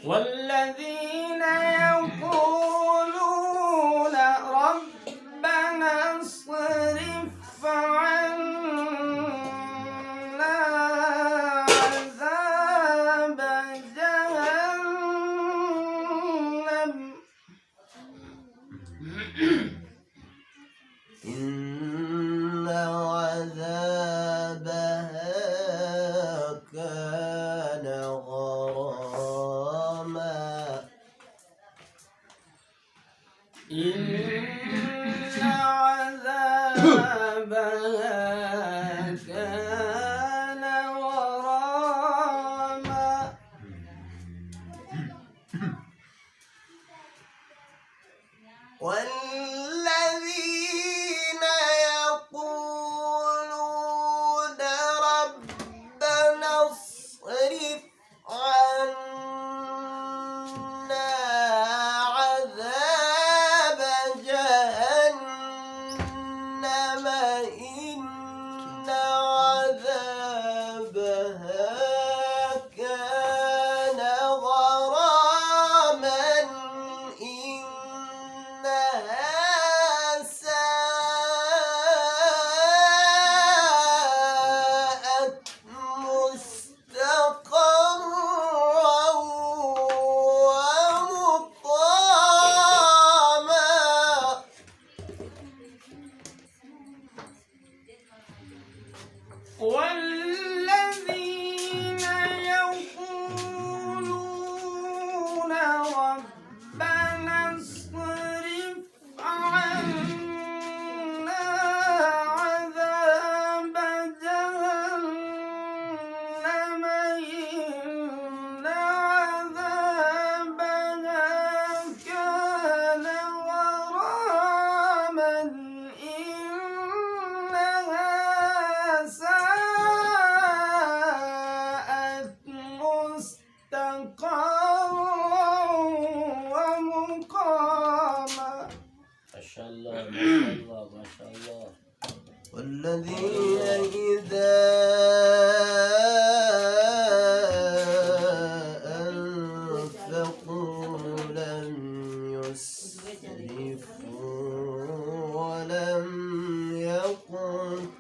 والذين يقولون ربنا اصرف عنا عذاب جهنم إن عذابها كان غراما إن عذابها كان غراما والذين يقولون ربنا اصرف عنا عذاب جهنم إن عذابها كان غراما إنها ساءت مستقرا ومقاما والذين يقولون ربنا اصرف عنا عذاب جهنم إن عذابها كان غراما إنها ساءت مستقرا ومقاما. ما شاء الله ما شاء الله ما شاء الله. والذين إذا أنفقوا لم يسرفوا ولم يقتروا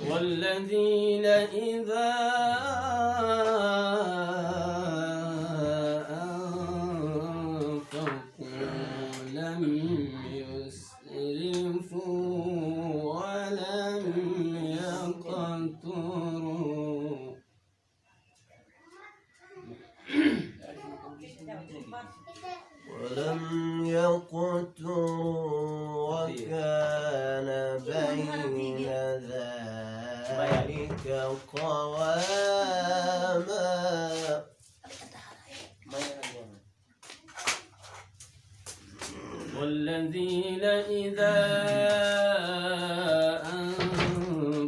والذين إذا أنفقوا لم يسرفوا ولم يقتروا ولم يقتروا وكان بين ذلك قواما والذين إذا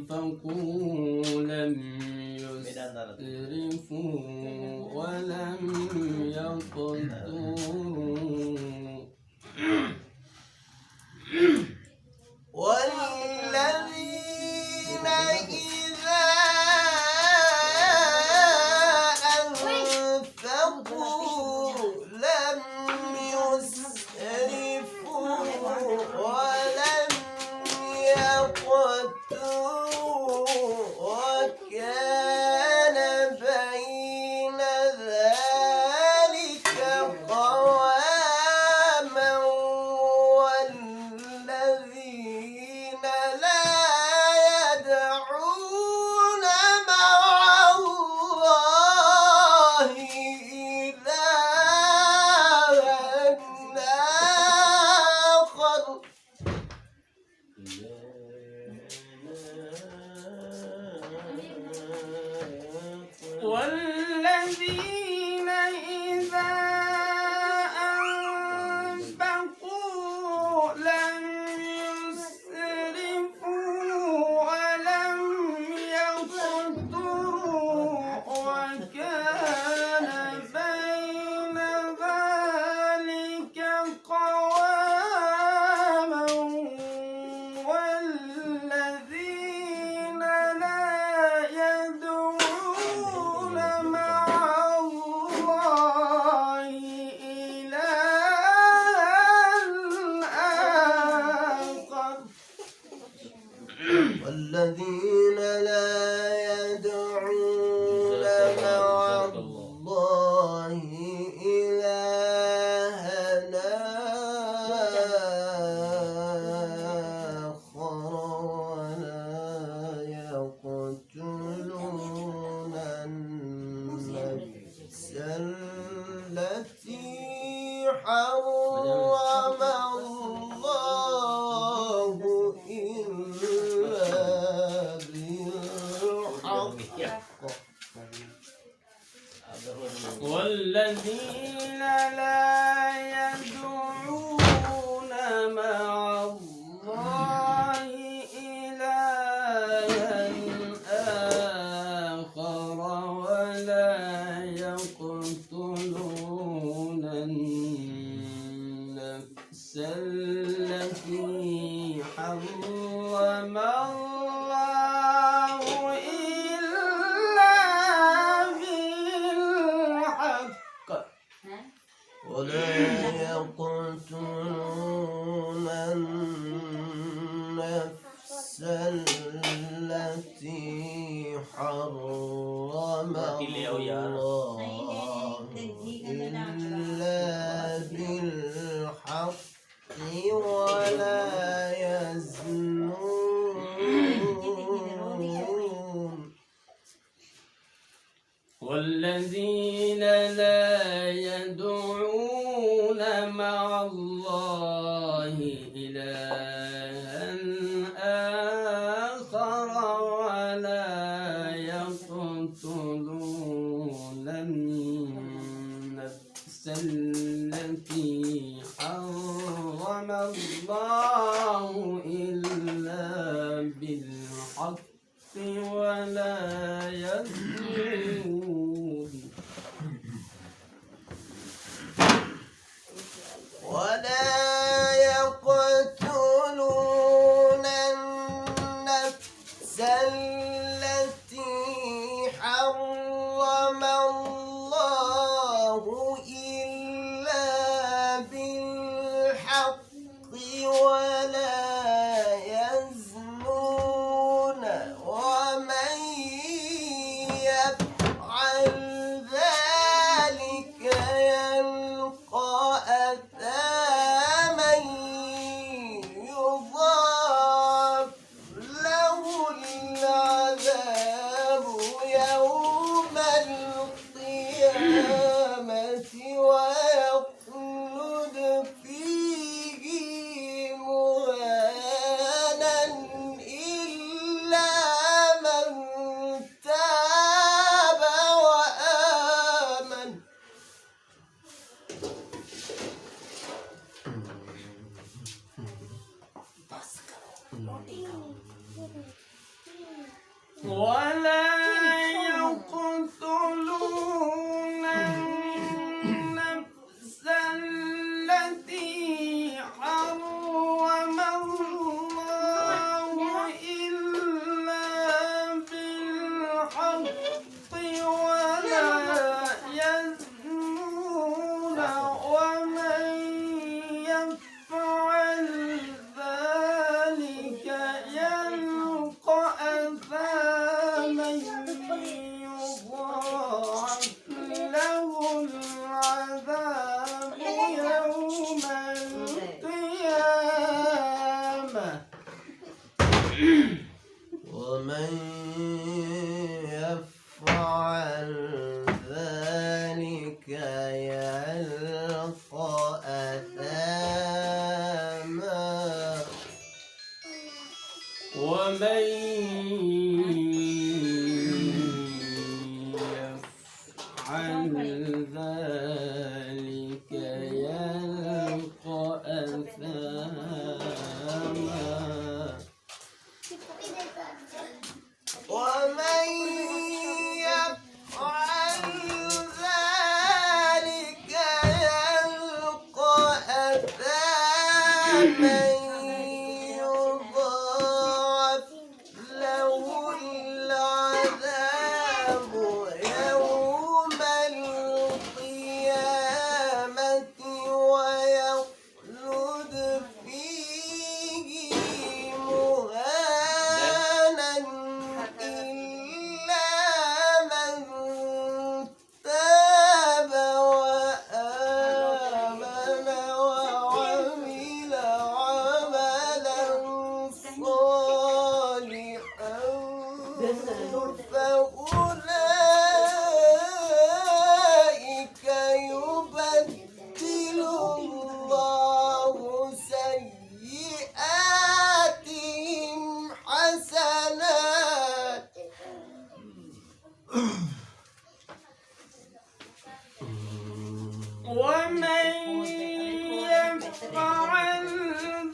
أنفقوا لم يسرفوا ولم يقتروا والذين إذا أنفقوا لم يسرفوا ولم يقتروا وكان بين ذلك قواما والذين لا يدعون مع الله إلها آخر والذين إذا أنفقوا لم يسرفوا ولم يقتروا وكان بين ذلك قواما والذين لا يدعون والذين لا يدعون مع الله إلهًا آخر ولا يقتلون النفس التي حرم الله إلا بالحق والذين لا يدعون مع الله إلهًا آخر ولا يقتلون النفس التي حرم الله إلا بالحق ولا يقتلون النفس التي حرم الله إلا بالحق ولا يزنون والذين لا يدعون مع الله إلهًا آخر ولا يقتلون النفس التي حرم الله إلا بالحق ولا يزنون ولا يقتلون النفس التي حرم الله إلا بالحق ولا يزنون ومن يفعل ذلك يلقى أثاما يضاعف له العذاب يوم القيامة ويخلد فيه مهانا إلا من تاب وآمن ولا يقتلون النفس التي حرم الله إلا بالحق ولا يزنون ومن يفعل ذلك يلقى أثاما يضاعف له العذاب يوم القيامة ومن يفعل ذلك يلقى أثاما ومن يفعل ذلك يلقى أثاما ومن يفعل ذلك يلقى أثاما يضاعف له العذاب يوم القيامة ويخلد فيه مهانا فأولئك يبدل الله سيئاتهم حسنات ومن يفعل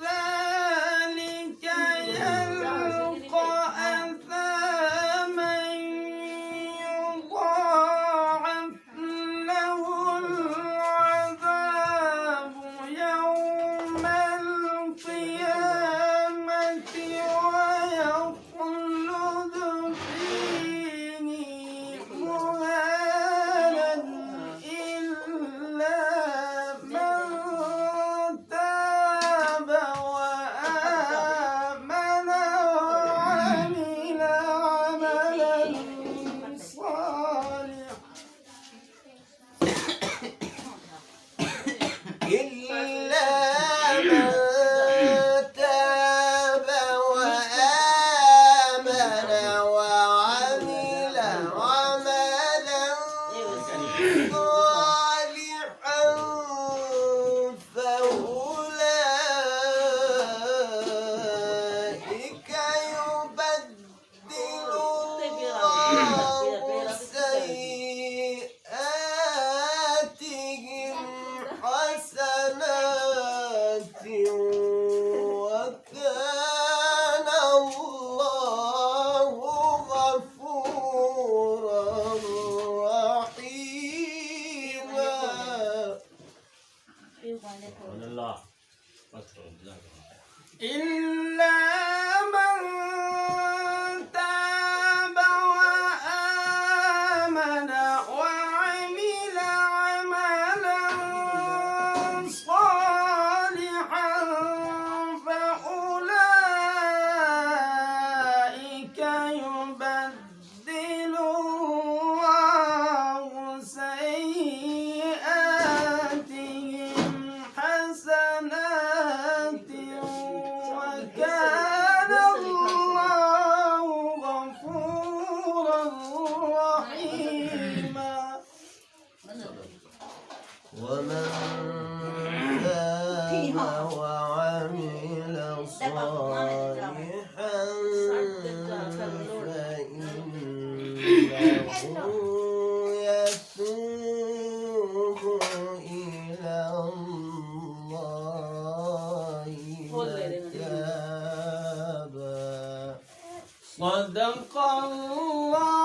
ذلك يلقى أثاما يضاعف له العذاب يوم القيامة ويخلد فيه مهانا إلا من تاب وآمن وعمل عملا صالحا إلا من تاب وآمن وعمل عملا صالحا فأولئك يبدل الله سيئاتهم حسنات وكان الله غفورا رحيما الله إلا من تاب وآمن وعمل عملا صالحا فأولئك يبدل الله سيئاتهم حسنات وكان الله غفورا رحيما ومن تاب وعمل صالحا فإنه يتوب إلى الله متابا صدق الله